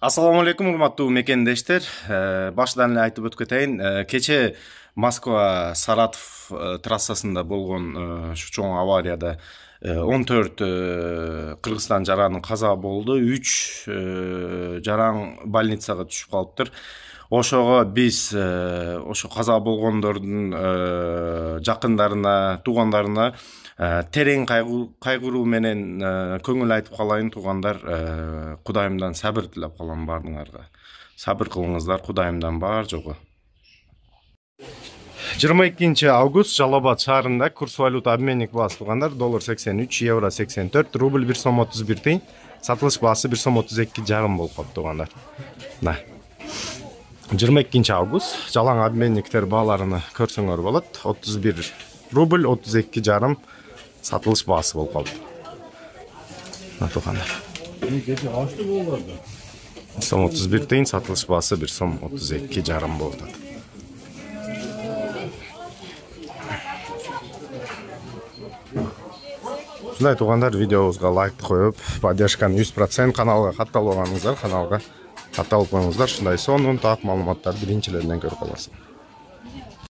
Assalamu alaikum, урматтуу мекендештер. Башынан эле айтып өтүп кетейин. Кече Москва Саратов трассасында болгон ушу чоң аварияда 14 Кыргызстан жараны каза болду. 3 жаран больницага түшүп калыптыр. Ошого биз ошо каза болгондордун жакындарына, туугандарына терең кайгыруу менен көңүл айтып калайын туугандар. Кудайымдан сабыр тилеп калам баарыңарга. Сабыр кылыңыздар, Кудайымдан бар жогу. 22 август Жалал Абад шаарында курс валюта обменник баасы туугандар. Доллар 83, евро 84, рубль 1 сом 31 тыйын. Сатылыш баасы 1 сом 32 жарым болуп калды туугандар. 22 август жалаң обменниктер бааларыны көрсөңөр болот. 31 рубль 32 жарым сатылыш баасы болуп калды. Туугандар. Сом 31 тыйын, сатылыш баасы 1 сом 32 жарым болуп атат. Ушундай туугандар, видеобузга лайк коюп, поддержканы 100%, каналга катталбагансыздар, каналга катталып коюңуздар. Ушундай сонун так маалыматтарды биринчилеринен көрүп каласың.